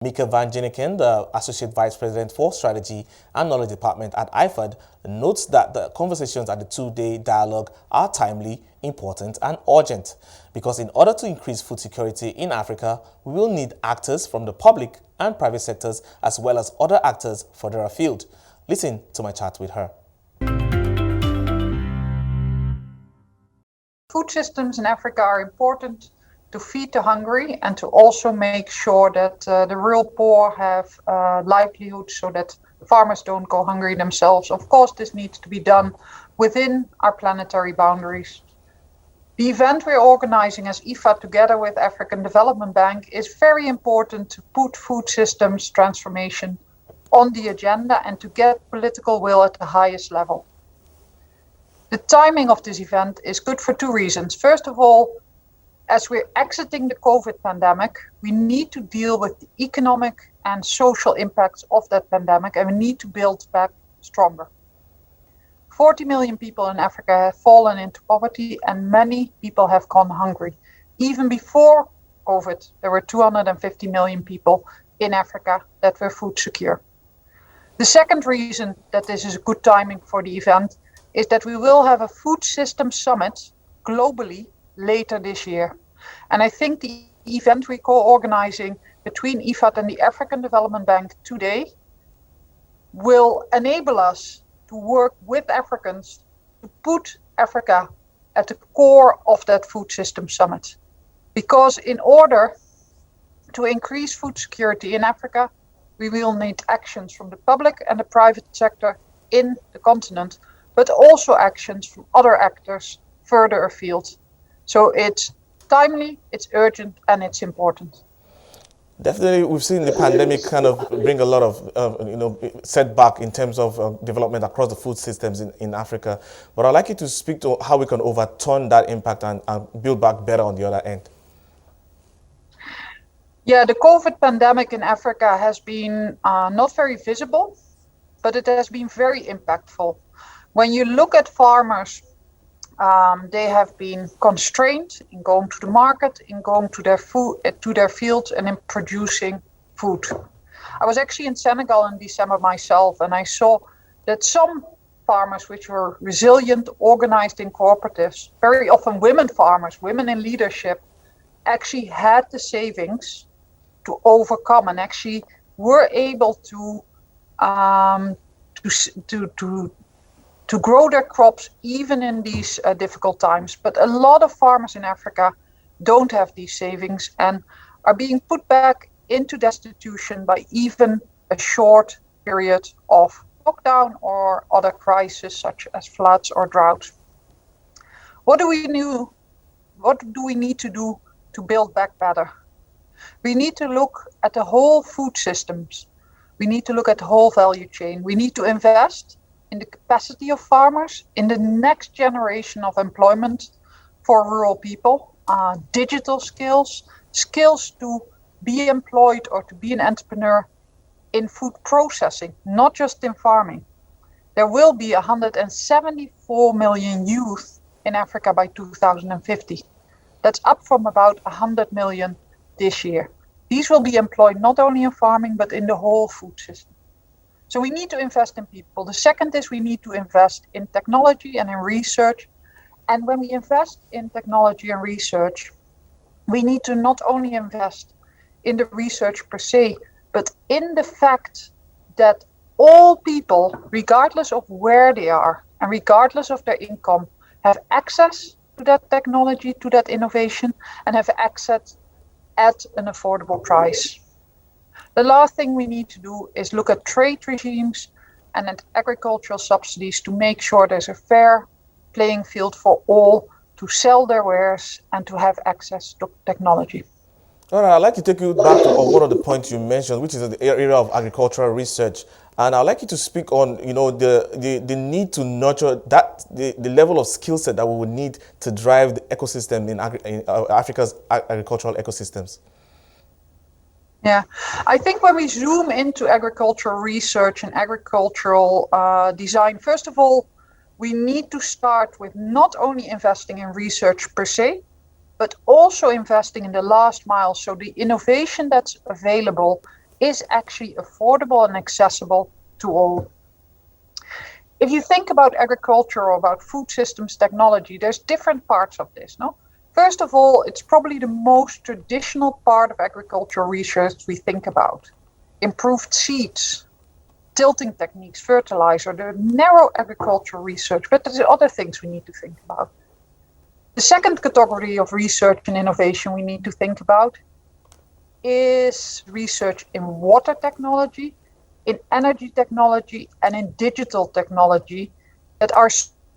Mieke van Ginneken, the Associate Vice President for Strategy and Knowledge Department at IFAD, notes that the conversations at the two-day dialogue are timely, important and urgent because in order to increase food security in Africa, we will need actors from the public and private sectors as well as other actors further afield. Listen to my chat with her. Food systems in Africa are important to feed the hungry and to also make sure that the real poor have livelihoods so that farmers don't go hungry themselves. Of course, this needs to be done within our planetary boundaries. The event we're organizing as IFAD together with African Development Bank is very important to put food systems transformation on the agenda and to get political will at the highest level. The timing of this event is good for two reasons. First of all, as we're exiting the COVID pandemic, we need to deal with the economic and social impacts of that pandemic, and we need to build back stronger. 40 million people in Africa have fallen into poverty, and many people have gone hungry. Even before COVID, there were 250 million people in Africa that were food secure. The second reason that this is a good timing for the event is that we will have a food system summit globally later this year. And I think the event we're co-organizing between IFAD and the African Development Bank today will enable us to work with Africans to put Africa at the core of that food system summit. Because in order to increase food security in Africa, we will need actions from the public and the private sector in the continent, but also actions from other actors further afield. So it's timely, it's urgent, and it's important. Definitely, we've seen the pandemic kind of bring a lot of setback in terms of development across the food systems in Africa. But I'd like you to speak to how we can overturn that impact and build back better on the other end. Yeah, the COVID pandemic in Africa has been not very visible, but it has been very impactful. When you look at farmers, they have been constrained in going to the market, in going to their fields, and in producing food. I was actually in Senegal in December myself, and I saw that some farmers which were resilient, organized in cooperatives, very often women farmers, women in leadership, actually had the savings to overcome and actually were able to grow their crops even in these difficult times. But a lot of farmers in Africa don't have these savings and are being put back into destitution by even a short period of lockdown or other crises such as floods or drought. What do we need to do to build back better? We need to look at the whole food systems. We need to look at the whole value chain. We need to invest in the capacity of farmers, in the next generation of employment for rural people, digital skills, skills to be employed or to be an entrepreneur in food processing, not just in farming. There will be 174 million youth in Africa by 2050. That's up from about 100 million this year. These will be employed not only in farming, but in the whole food system. So we need to invest in people. The second is we need to invest in technology and in research. And when we invest in technology and research, we need to not only invest in the research per se, but in the fact that all people, regardless of where they are and regardless of their income, have access to that technology, to that innovation, and have access at an affordable price. The last thing we need to do is look at trade regimes and at agricultural subsidies to make sure there's a fair playing field for all to sell their wares and to have access to technology. All right, I'd like to take you back to one of the points you mentioned, which is the area of agricultural research. And I'd like you to speak on, the need to nurture the level of skill set that we would need to drive the ecosystem in Africa's agricultural ecosystems. Yeah, I think when we zoom into agricultural research and agricultural design, first of all, we need to start with not only investing in research per se, but also investing in the last mile. So the innovation that's available is actually affordable and accessible to all. If you think about agriculture or about food systems technology, there's different parts of this, no? First of all, it's probably the most traditional part of agricultural research we think about. Improved seeds, tilting techniques, fertilizer, the narrow agricultural research, but there's other things we need to think about. The second category of research and innovation we need to think about is research in water technology, in energy technology, and in digital technology that are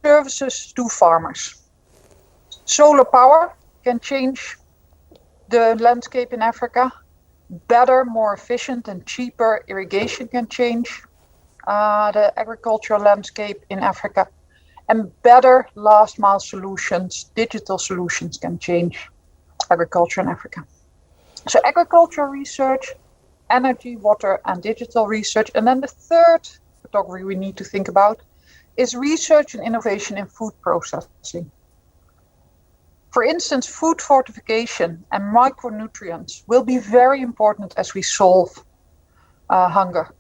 services to farmers. Solar power can change the landscape in Africa. Better, more efficient and cheaper irrigation can change the agricultural landscape in Africa. And better last mile solutions, digital solutions can change agriculture in Africa. So agricultural research, energy, water, and digital research. And then the third category we need to think about is research and innovation in food processing. For instance, food fortification and micronutrients will be very important as we solve hunger.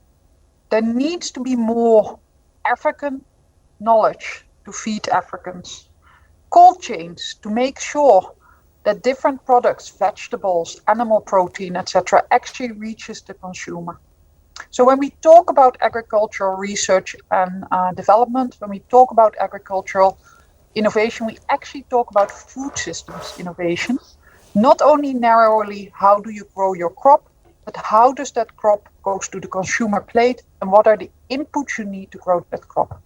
There needs to be more African knowledge to feed Africans. Cold chains to make sure that different products, vegetables, animal protein, etc., actually reaches the consumer. So when we talk about agricultural research and development, when we talk about agricultural innovation, we actually talk about food systems innovation. Not only narrowly, how do you grow your crop, but how does that crop goes to the consumer plate and what are the inputs you need to grow that crop.